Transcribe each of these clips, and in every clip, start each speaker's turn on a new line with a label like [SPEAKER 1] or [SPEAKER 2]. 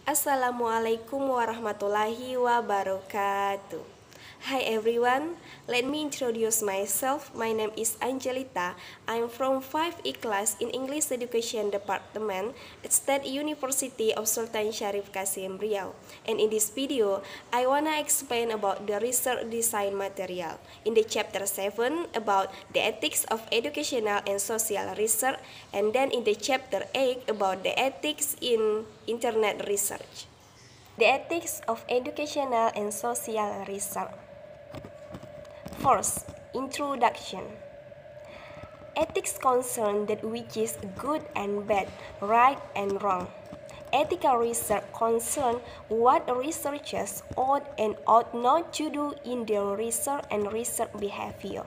[SPEAKER 1] Assalamualaikum warahmatullahi wabarakatuh. Hi everyone, let me introduce myself. My name is Angelita. I'm from 5E class in English Education Department at State University of Sultan Syarif Kasim Riau. And in this video, I wanna explain about the research design material. In the chapter 7 about the ethics of educational and social research, and then in the chapter 8 about the ethics in internet research. The ethics of educational and social research. First, introduction. Ethics concern that which is good and bad, right and wrong. Ethical research concern what researchers ought and ought not to do in their research and research behavior.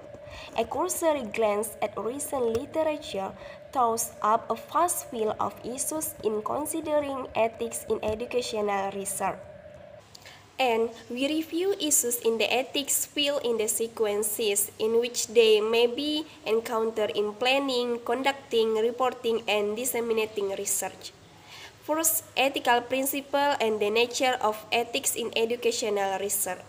[SPEAKER 1] A cursory glance at recent literature throws up a vast field of issues in considering ethics in educational research. And we review issues in the ethics field in the sequences in which they may be encountered in planning, conducting, reporting, and disseminating research. First, ethical principle and the nature of ethics in educational research.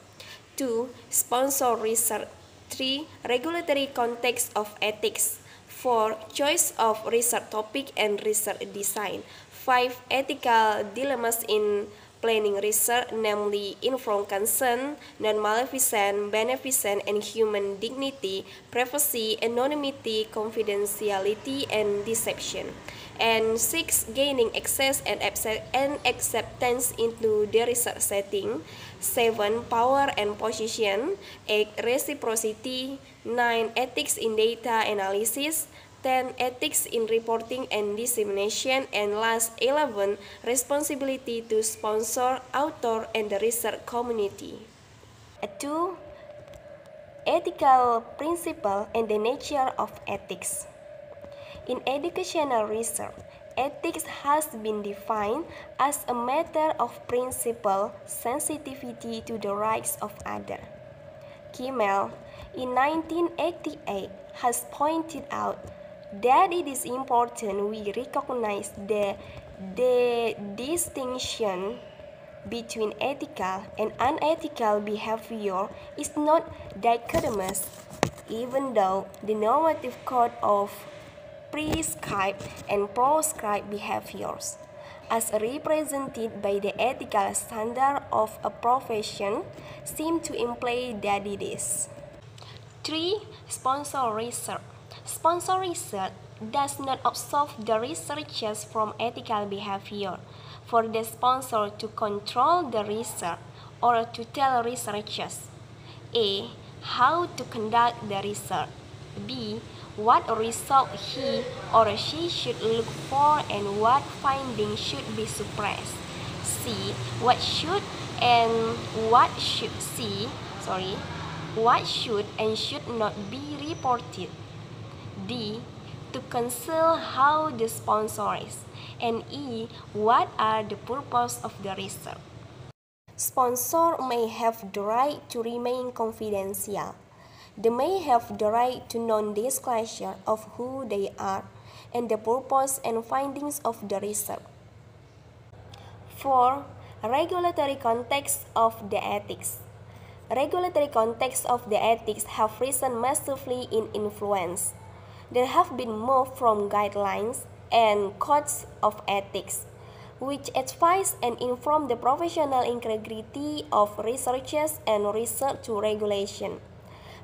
[SPEAKER 1] 2. Sponsor research. 3. Regulatory context of ethics. 4. Choice of research topic and research design. 5. Ethical dilemmas in planning research, namely informed consent, non-maleficent, beneficent, and human dignity, privacy, anonymity, confidentiality, and deception. And 6. Gaining access and acceptance into the research setting. 7. Power and position. 8. Reciprocity. 9. Ethics in data analysis. 10. Ethics in reporting and dissemination. And last, 11. Responsibility to sponsor, author, and the research community. 2. Ethical principle and the nature of ethics. In educational research, ethics has been defined as a matter of principle sensitivity to the rights of others. Kimmel, in 1988, has pointed out that it is important we recognize the distinction between ethical and unethical behavior is not dichotomous, even though the normative code of prescribed and proscribed behaviors, as represented by the ethical standard of a profession, seem to imply that it is. 3. Sponsor research. Sponsor research does not absolve the researchers from ethical behavior. For the sponsor to control the research or to tell researchers A. How to conduct the research, B. What result he or she should look for and what findings should be suppressed, C. What should and should not be reported, D. To conceal how the sponsor is, and E. What are the purpose of the research. Sponsor may have the right to remain confidential. They may have the right to non-disclosure of who they are and the purpose and findings of the research. 4. Regulatory context of the ethics. Regulatory context of the ethics have risen massively in influence. There have been moved from guidelines and codes of ethics, which advise and inform the professional integrity of researchers and research to regulation,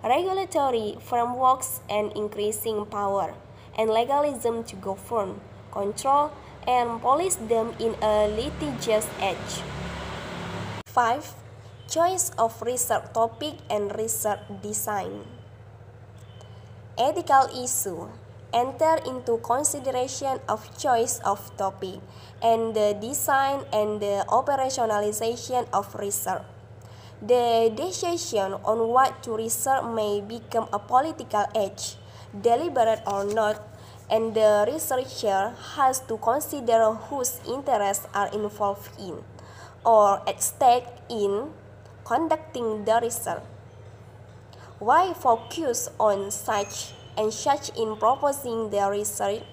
[SPEAKER 1] regulatory frameworks and increasing power, and legalism to govern, control, and police them in a litigious age. 5. Choice of research topic and research design. Ethical issue enter into consideration of choice of topic and the design and the operationalization of research. The decision on what to research may become a political issue, deliberate or not, and the researcher has to consider whose interests are involved in or at stake in conducting the research. Why focus on such and such in proposing the research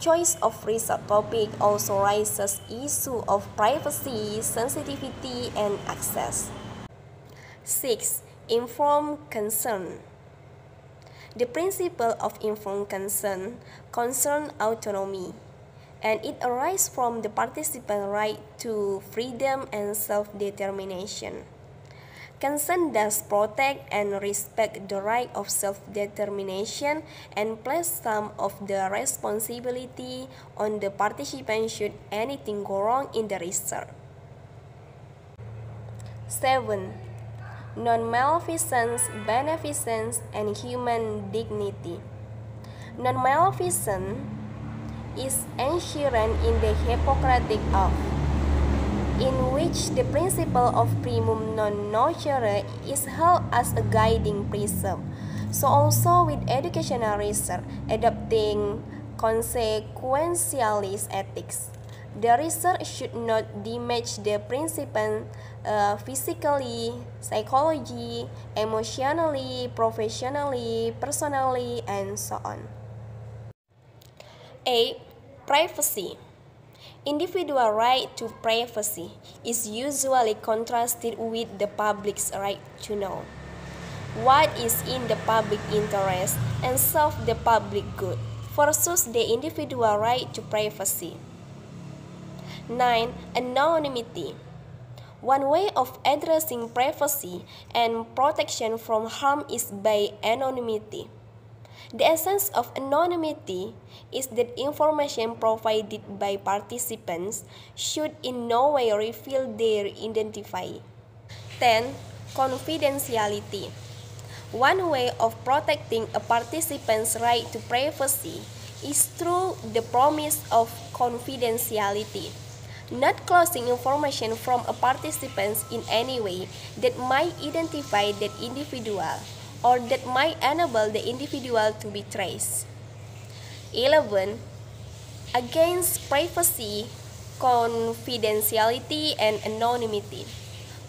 [SPEAKER 1] choice of research topic also raises issue of privacy, sensitivity, and access. 6. Informed consent. The principle of informed consent concerns autonomy, and it arises from the participant's right to freedom and self-determination. Consent does protect and respect the right of self-determination and place some of the responsibility on the participant should anything go wrong in the research. 7. Non-maleficence, beneficence, and human dignity. Non-maleficence is enshrined in the Hippocratic Oath, in which the principle of primum non nocere is held as a guiding principle. So also with educational research adopting consequentialist ethics. The research should not damage the principle physically, psychologically, emotionally, professionally, personally, and so on. 8. Privacy. Individual right to privacy is usually contrasted with the public's right to know what is in the public interest and serve the public good versus the individual right to privacy. 9. Anonymity. One way of addressing privacy and protection from harm is by anonymity. The essence of anonymity is that information provided by participants should in no way reveal their identity. 10. Confidentiality. One way of protecting a participant's right to privacy is through the promise of confidentiality, not closing information from a participant in any way that might identify that individual or that might enable the individual to be traced. 11. Against privacy, confidentiality, and anonymity.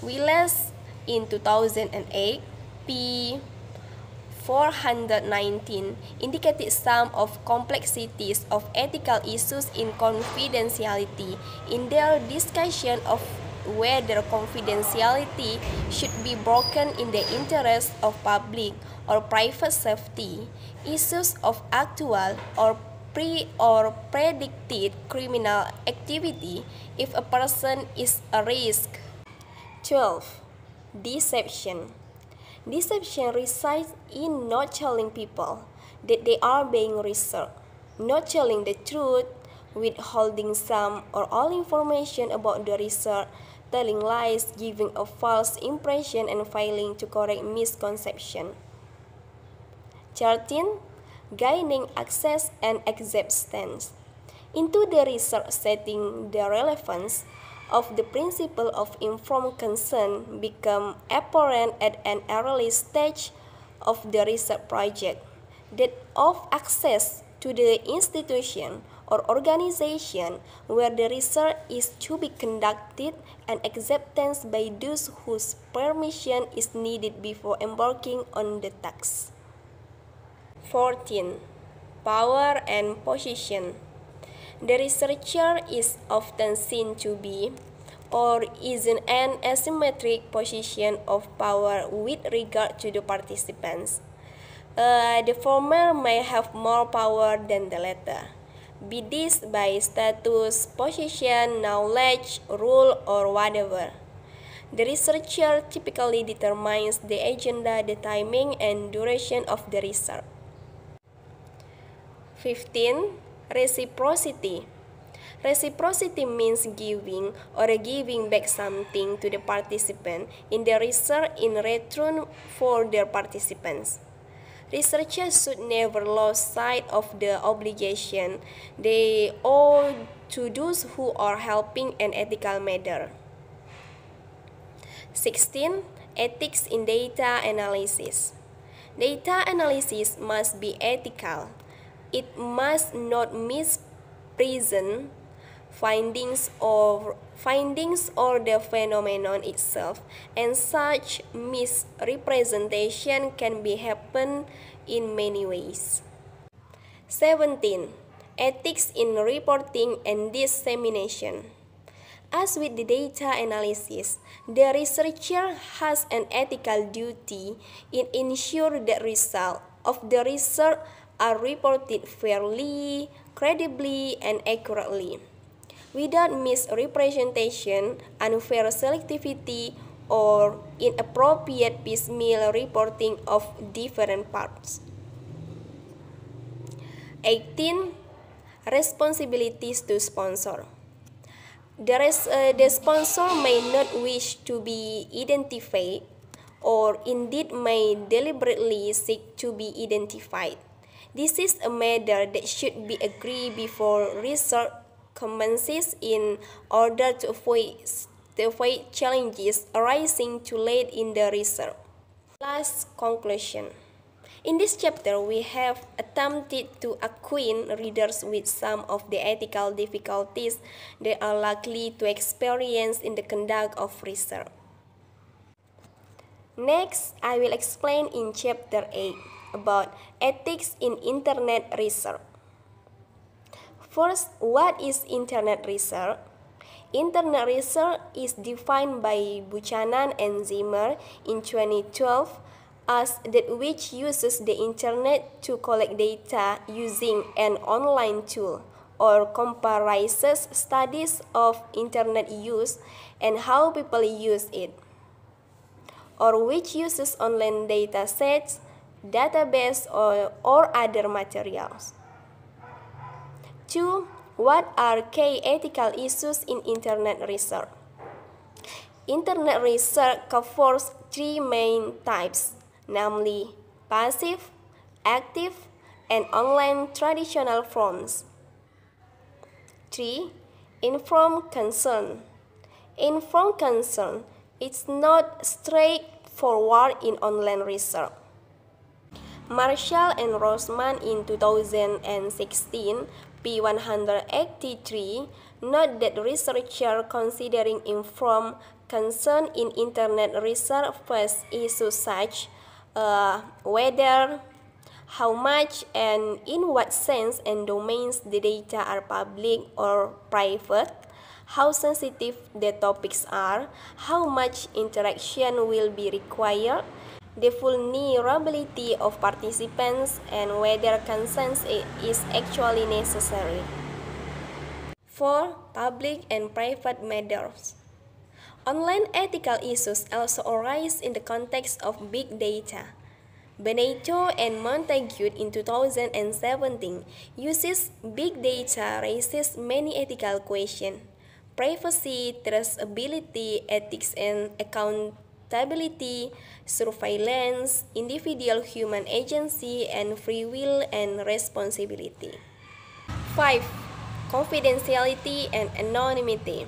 [SPEAKER 1] Wiles in 2008, p. 419 indicated some of complexities of ethical issues in confidentiality in their discussion of whether confidentiality should be broken in the interest of public or private safety, issues of actual or predicted criminal activity if a person is a risk. 12. Deception. Deception resides in not telling people that they are being researched, not telling the truth, withholding some or all information about the research, telling lies, giving a false impression, and failing to correct misconception. 13. Gaining access and acceptance. Into the research setting, the relevance of the principle of informed consent become apparent at an early stage of the research project. That of access to the institution or organization where the research is to be conducted and acceptance by those whose permission is needed before embarking on the task. 14. Power and position. The researcher is often seen to be or is in an asymmetric position of power with regard to the participants. The former may have more power than the latter, be this by status, position, knowledge, rule, or whatever. The researcher typically determines the agenda, the timing, and duration of the research. 15. Reciprocity. Reciprocity means giving or giving back something to the participant in the research in return for their participants. Researchers should never lose sight of the obligation they owe to those who are helping an ethical matter. 16. Ethics in data analysis. Data analysis must be ethical. It must not mispresent findings or the phenomenon itself, and such misrepresentation can be happen in many ways. 17. ethics in reporting and dissemination. As with the data analysis, the researcher has an ethical duty in ensuring that results of the research are reported fairly, credibly, and accurately, without misrepresentation, unfair selectivity, or inappropriate piecemeal reporting of different parts. 18. Responsibilities to sponsor. The sponsor may not wish to be identified or indeed may deliberately seek to be identified. This is a matter that should be agreed before research commences in order to avoid challenges arising too late in the research. Last conclusion. In this chapter, we have attempted to acquaint readers with some of the ethical difficulties they are likely to experience in the conduct of research. Next, I will explain in chapter 8 about ethics in internet research. First, what is internet research? Internet research is defined by Buchanan and Zimmer in 2012 as that which uses the internet to collect data using an online tool or comparisons studies of internet use and how people use it, or which uses online data sets, database, or other materials. 2. What are key ethical issues in internet research? Internet research covers three main types, namely passive, active, and online traditional forms. 3. Informed consent. Informed consent is not straightforward in online research. Marshall and Rosman in 2016, p. 183, note that researchers considering informed consent in internet research face issues such whether, how much, and in what sense and domains the data are public or private, how sensitive the topics are, how much interaction will be required, the vulnerability of participants, and whether consent is actually necessary. 4. Public and private matters. Online ethical issues also arise in the context of big data. Benito and Montague in 2017 uses big data raises many ethical questions: privacy, traceability, ethics and accountability, surveillance, individual human agency, and free will and responsibility. 5. Confidentiality and anonymity.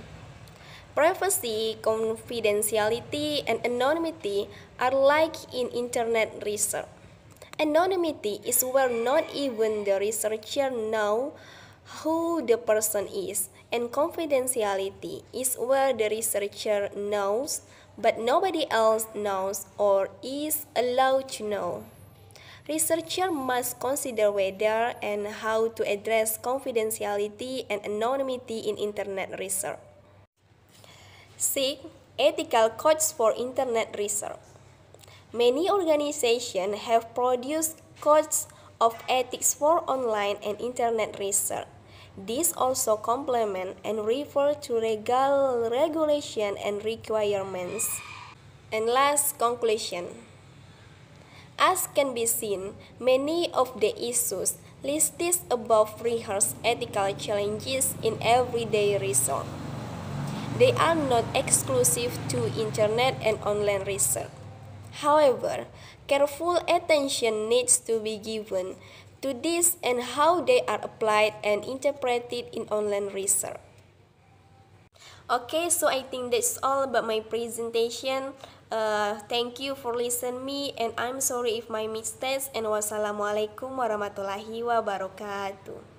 [SPEAKER 1] Privacy, confidentiality, and anonymity are like in internet research. Anonymity is where not even the researcher knows who the person is, and confidentiality is where the researcher knows, but nobody else knows or is allowed to know. Researchers must consider whether and how to address confidentiality and anonymity in internet research. 6. Ethical codes for internet research. Many organizations have produced codes of ethics for online and internet research. These also complement and refer to legal regulation and requirements. And last conclusion. As can be seen, many of the issues listed above rehearse ethical challenges in everyday research. They are not exclusive to internet and online research. However, careful attention needs to be given to this and how they are applied and interpreted in online research. Okay, so I think that's all about my presentation. Thank you for listening me, and I'm sorry if my mistakes, and wassalamualaikum warahmatullahi wabarakatuh.